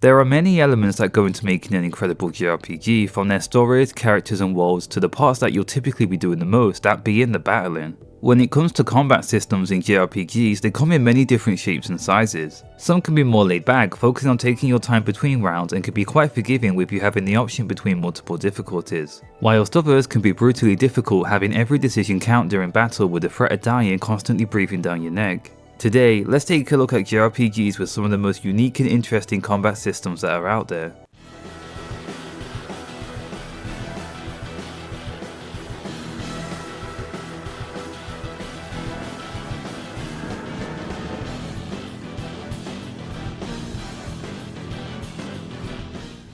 There are many elements that go into making an incredible JRPG, from their stories, characters and worlds to the parts that you'll typically be doing the most, that being the battling. When it comes to combat systems in JRPGs, they come in many different shapes and sizes. Some can be more laid back, focusing on taking your time between rounds, and can be quite forgiving with you having the option between multiple difficulties. Whilst others can be brutally difficult, having every decision count during battle with the threat of dying constantly breathing down your neck. Today, let's take a look at JRPGs with some of the most unique and interesting combat systems that are out there.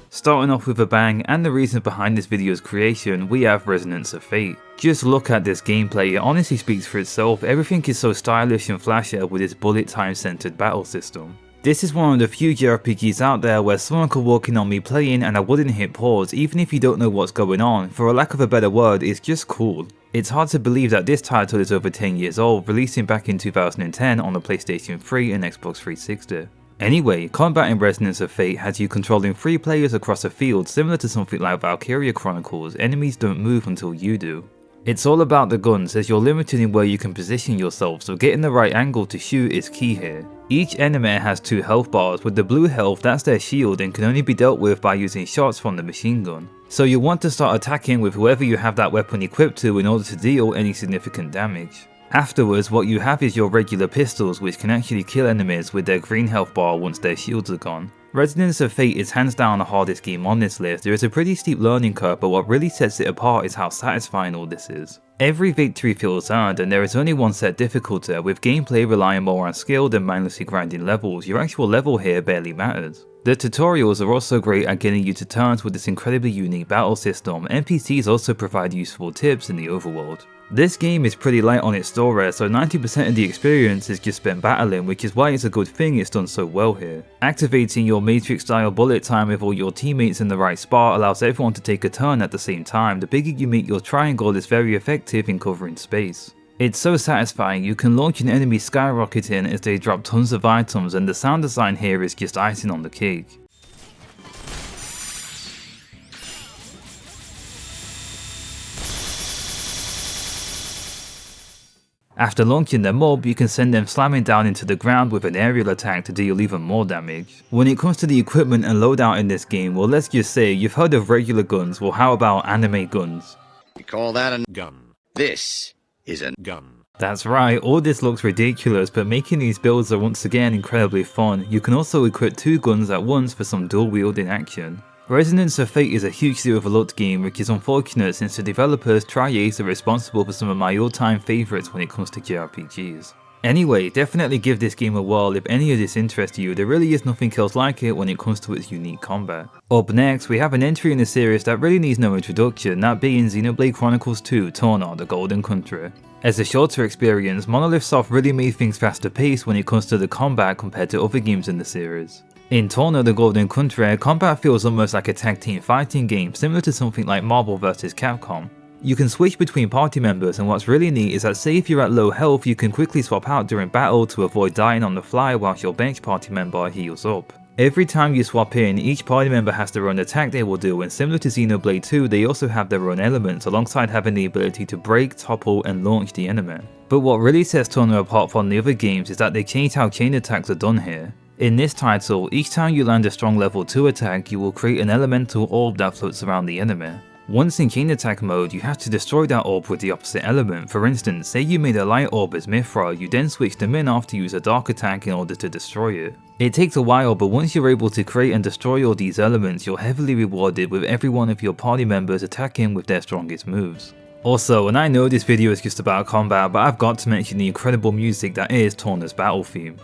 Starting off with a bang, and the reason behind this video's creation, we have Resonance of Fate. Just look at this gameplay, it honestly speaks for itself. Everything is so stylish and flashy with its bullet time centered battle system. This is one of the few JRPGs out there where someone could walk in on me playing and I wouldn't hit pause, even if you don't know what's going on. For a lack of a better word, it's just cool. It's hard to believe that this title is over 10 years old, releasing back in 2010 on the PlayStation 3 and Xbox 360. Anyway, combat in Resonance of Fate has you controlling 3 players across a field, similar to something like Valkyria Chronicles. Enemies don't move until you do. It's all about the guns, as you're limited in where you can position yourself, so getting the right angle to shoot is key here. Each enemy has 2 health bars, with the blue health that's their shield and can only be dealt with by using shots from the machine gun. So you want to start attacking with whoever you have that weapon equipped to in order to deal any significant damage. Afterwards, what you have is your regular pistols, which can actually kill enemies with their green health bar once their shields are gone. Resonance of Fate is hands down the hardest game on this list. There is a pretty steep learning curve, but what really sets it apart is how satisfying all this is. Every victory feels earned, and there is only one set difficulty, with gameplay relying more on skill than mindlessly grinding levels. Your actual level here barely matters. The tutorials are also great at getting you to terms with this incredibly unique battle system. NPCs also provide useful tips in the overworld. This game is pretty light on its story, so 90% of the experience is just spent battling, which is why it's a good thing it's done so well here. Activating your Matrix style bullet time with all your teammates in the right spot allows everyone to take a turn at the same time. The bigger you make your triangle is very effective in covering space. It's so satisfying. You can launch an enemy skyrocketing as they drop tons of items, and the sound design here is just icing on the cake. After launching them up, you can send them slamming down into the ground with an aerial attack to deal even more damage. When it comes to the equipment and loadout in this game, well, let's just say you've heard of regular guns, well how about anime guns? You call that a gun? This is a gun. That's right, all this looks ridiculous, but making these builds are once again incredibly fun. You can also equip 2 guns at once for some dual wielding action. Resonance of Fate is a hugely overlooked game, which is unfortunate since the developers TTYD are responsible for some of my all-time favourites when it comes to JRPGs. Anyway, definitely give this game a whirl if any of this interests you. There really is nothing else like it when it comes to its unique combat. Up next, we have an entry in the series that really needs no introduction, that being Xenoblade Chronicles 2 Torna, the Golden Country. As a shorter experience, Monolith Soft really made things faster paced when it comes to the combat compared to other games in the series. In Torna, the Golden Country, combat feels almost like a tag team fighting game, similar to something like Marvel vs Capcom. You can switch between party members, and what's really neat is that say if you're at low health, you can quickly swap out during battle to avoid dying on the fly whilst your bench party member heals up. Every time you swap in, each party member has their own attack they will do, and similar to Xenoblade 2, they also have their own elements, alongside having the ability to break, topple and launch the enemy. But what really sets Torna apart from the other games is that they changed how chain attacks are done here. In this title, each time you land a strong level 2 attack, you will create an elemental orb that floats around the enemy. Once in chain attack mode, you have to destroy that orb with the opposite element. For instance, say you made a light orb as Mithra, you then switch them in off to use a dark attack in order to destroy it. It takes a while, but once you're able to create and destroy all these elements, you're heavily rewarded with every one of your party members attacking with their strongest moves. Also, and I know this video is just about combat, but I've got to mention the incredible music that is Torna's battle theme.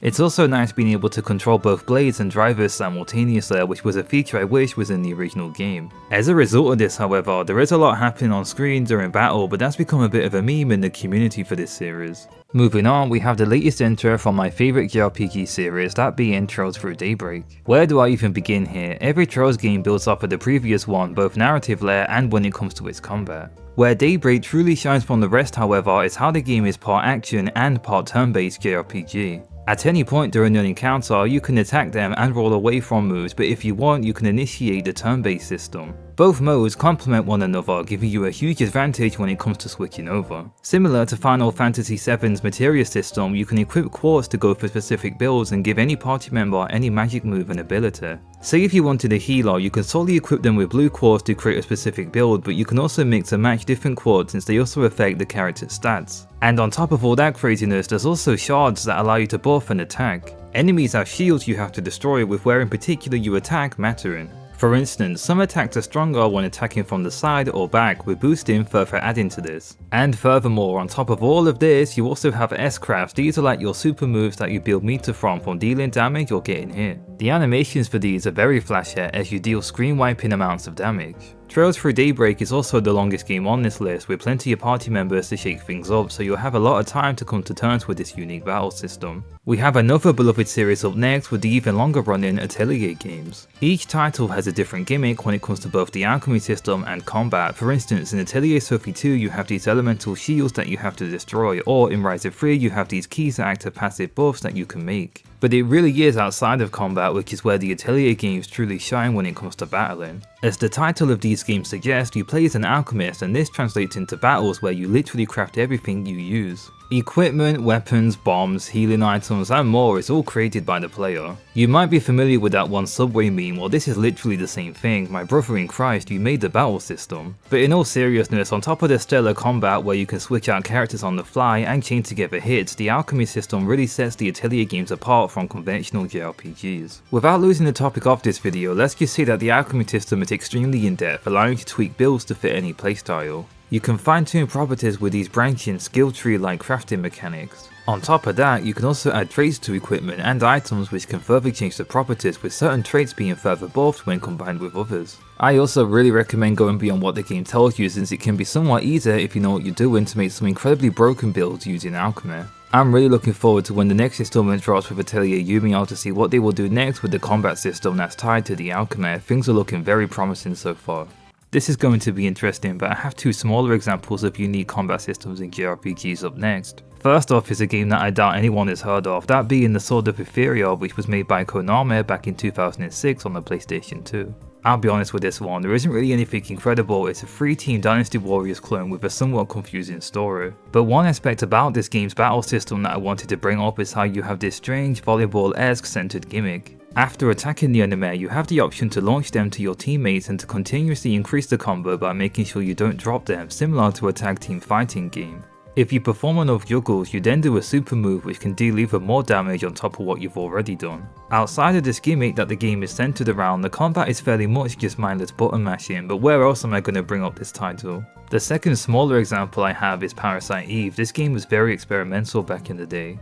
It's also nice being able to control both blades and drivers simultaneously, which was a feature I wish was in the original game. As a result of this, however, there is a lot happening on screen during battle, but that's become a bit of a meme in the community for this series. Moving on, we have the latest intro from my favourite JRPG series, that being Trails Through Daybreak. Where do I even begin here? Every Trails game builds off of the previous one, both narratively and when it comes to its combat. Where Daybreak truly shines from the rest, however, is how the game is part action and part turn-based JRPG. At any point during an encounter, you can attack them and roll away from moves, but if you want, you can initiate the turn-based system. Both modes complement one another, giving you a huge advantage when it comes to switching over. Similar to Final Fantasy VII's materia system, you can equip quartz to go for specific builds and give any party member any magic move and ability. Say if you wanted a healer, you can solely equip them with blue quartz to create a specific build, but you can also mix and match different quartz since they also affect the character's stats. And on top of all that craziness, there's also shards that allow you to buff and attack. Enemies have shields you have to destroy, with where in particular you attack mattering. For instance, some attacks are stronger when attacking from the side or back, with boosting further adding to this. And furthermore, on top of all of this, you also have S-crafts. These are like your super moves that you build meter from dealing damage or getting hit. The animations for these are very flashy as you deal screen wiping amounts of damage. Trails Through Daybreak is also the longest game on this list, with plenty of party members to shake things up, so you'll have a lot of time to come to terms with this unique battle system. We have another beloved series up next with the even longer running Atelier games. Each title has a different gimmick when it comes to both the alchemy system and combat. For instance, in Atelier Series 2 you have these elemental shields that you have to destroy, or in Rise of 3 you have these keys that act as passive buffs that you can make. But it really is outside of combat, which is where the Atelier games truly shine when it comes to battling. As the title of these games suggests, you play as an alchemist, and this translates into battles where you literally craft everything you use. Equipment, weapons, bombs, healing items and more is all created by the player. You might be familiar with that one Subway meme, well this is literally the same thing, my brother in Christ, you made the battle system. But in all seriousness, on top of the stellar combat where you can switch out characters on the fly and chain together hits, the alchemy system really sets the Atelier games apart from conventional JRPGs. Without losing the topic of this video, let's just say that the alchemy system is extremely in-depth, allowing you to tweak builds to fit any playstyle. You can fine-tune properties with these branching skill tree-like crafting mechanics. On top of that, you can also add traits to equipment and items which can further change the properties, with certain traits being further buffed when combined with others. I also really recommend going beyond what the game tells you, since it can be somewhat easier if you know what you're doing to make some incredibly broken builds using alchemy. I'm really looking forward to when the next installment drops with Atelier Yumiel to see what they will do next with the combat system that's tied to the alchemy. Things are looking very promising so far. This is going to be interesting, but I have two smaller examples of unique combat systems in JRPGs up next. First off is a game that I doubt anyone has heard of, that being the Sword of Etheria, which was made by Konami back in 2006 on the PlayStation 2. I'll be honest with this one, there isn't really anything incredible, it's a 3-team Dynasty Warriors clone with a somewhat confusing story. But one aspect about this game's battle system that I wanted to bring up is how you have this strange volleyball-esque centered gimmick. After attacking the enemy, you have the option to launch them to your teammates and to continuously increase the combo by making sure you don't drop them, similar to a tag team fighting game. If you perform enough juggles, you then do a super move which can deal even more damage on top of what you've already done. Outside of this gimmick that the game is centered around, the combat is fairly much just mindless button mashing, but where else am I going to bring up this title? The second smaller example I have is Parasite Eve. This game was very experimental back in the day.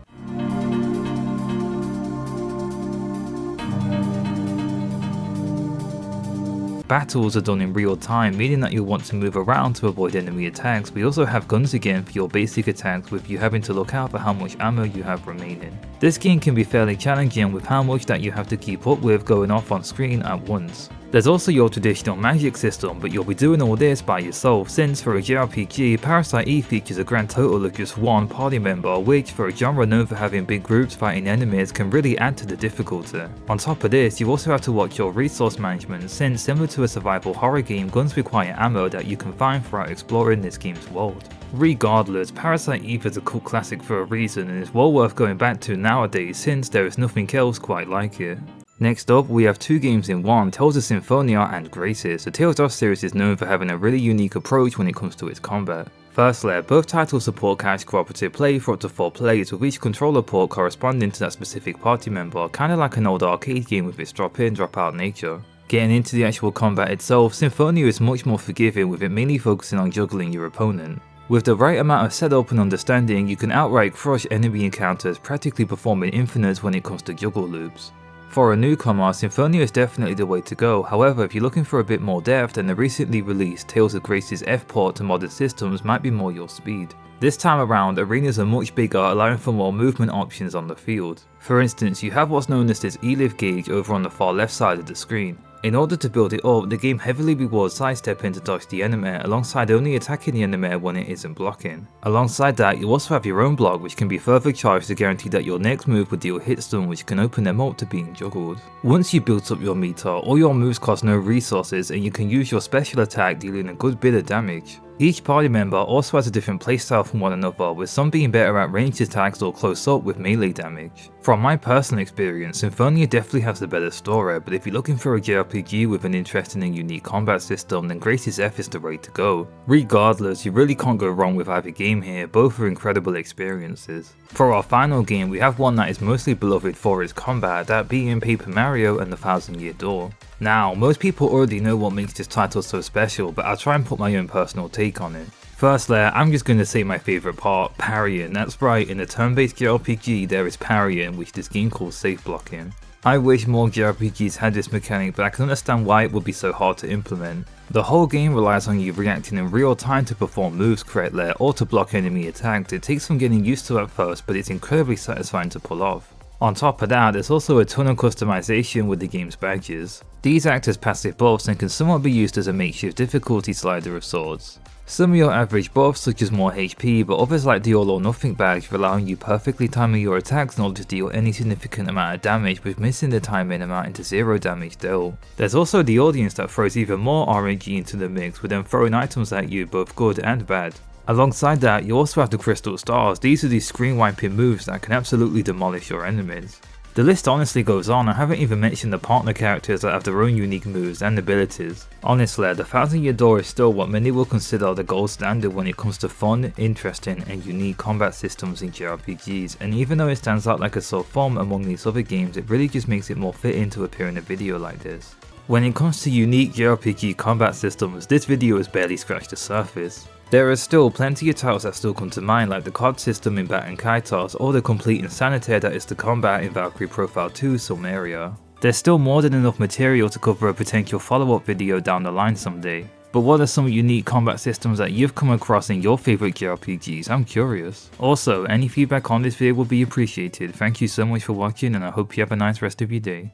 Battles are done in real time, meaning that you'll want to move around to avoid enemy attacks. We also have guns again for your basic attacks, with you having to look out for how much ammo you have remaining. This game can be fairly challenging with how much that you have to keep up with going off on screen at once. There's also your traditional magic system, but you'll be doing all this by yourself, since for a JRPG, Parasite Eve features a grand total of just one party member, which for a genre known for having big groups fighting enemies can really add to the difficulty. On top of this, you also have to watch your resource management, since similar to a survival horror game, guns require ammo that you can find throughout exploring this game's world. Regardless, Parasite Eve is a cult classic for a reason and is well worth going back to nowadays, since there is nothing else quite like it. Next up, we have two games in one, Tales of Symphonia and Graces. The Tales of series is known for having a really unique approach when it comes to its combat. Firstly, both titles support couch cooperative play for up to 4 players, with each controller port corresponding to that specific party member, kinda like an old arcade game with its drop in, drop out nature. Getting into the actual combat itself, Symphonia is much more forgiving, with it mainly focusing on juggling your opponent. With the right amount of setup and understanding, you can outright crush enemy encounters, practically performing infinites when it comes to juggle loops. For a newcomer, Synphonia is definitely the way to go. However, if you're looking for a bit more depth, then the recently released Tales of Grace's F-port to modern systems might be more your speed. This time around, arenas are much bigger, allowing for more movement options on the field. For instance, you have what's known as this E-lift gauge over on the far left side of the screen. In order to build it up, the game heavily rewards sidestepping to dodge the enemy, alongside only attacking the enemy when it isn't blocking. Alongside that, you also have your own block, which can be further charged to guarantee that your next move will deal hit stun, which can open them up to being juggled. Once you build up your meter, all your moves cost no resources and you can use your special attack, dealing a good bit of damage. Each party member also has a different playstyle from one another, with some being better at ranged attacks or close up with melee damage. From my personal experience, Synphonia definitely has the better story, but if you're looking for a JRPG with an interesting and unique combat system, then Grace's F is the way to go. Regardless, you really can't go wrong with either game here, both are incredible experiences. For our final game, we have one that is mostly beloved for its combat, that being Paper Mario and the Thousand Year Door. Now, most people already know what makes this title so special, but I'll try and put my own personal take on it. Firstly, I'm just going to say my favourite part, parrying. That's right, in a turn-based JRPG there is parrying, which this game calls safe blocking. I wish more JRPGs had this mechanic, but I can understand why it would be so hard to implement. The whole game relies on you reacting in real time to perform moves correctly or to block enemy attacks. It takes some getting used to at first, but it's incredibly satisfying to pull off. On top of that, there's also a ton of customization with the game's badges. These act as passive buffs and can somewhat be used as a makeshift difficulty slider of sorts. Some are your average buffs such as more HP, but others like the all or nothing badge rely on you perfectly timing your attacks in order to deal any significant amount of damage, with missing the timing amounting to 0 damage dealt. There's also the audience that throws even more RNG into the mix, with them throwing items at you, both good and bad. Alongside that, you also have the Crystal Stars. These are these screen wiping moves that can absolutely demolish your enemies. The list honestly goes on. I haven't even mentioned the partner characters that have their own unique moves and abilities. Honestly, the Thousand Year Door is still what many will consider the gold standard when it comes to fun, interesting and unique combat systems in JRPGs, and even though it stands out like a sore thumb among these other games, it really just makes it more fitting to appear in a video like this. When it comes to unique JRPG combat systems, this video has barely scratched the surface. There are still plenty of titles that still come to mind, like the COD system in Baten Kaitos or the complete insanity that is the combat in Valkyrie Profile 2 Sumeria. There's still more than enough material to cover a potential follow-up video down the line someday. But what are some unique combat systems that you've come across in your favourite JRPGs? I'm curious. Also, any feedback on this video would be appreciated. Thank you so much for watching and I hope you have a nice rest of your day.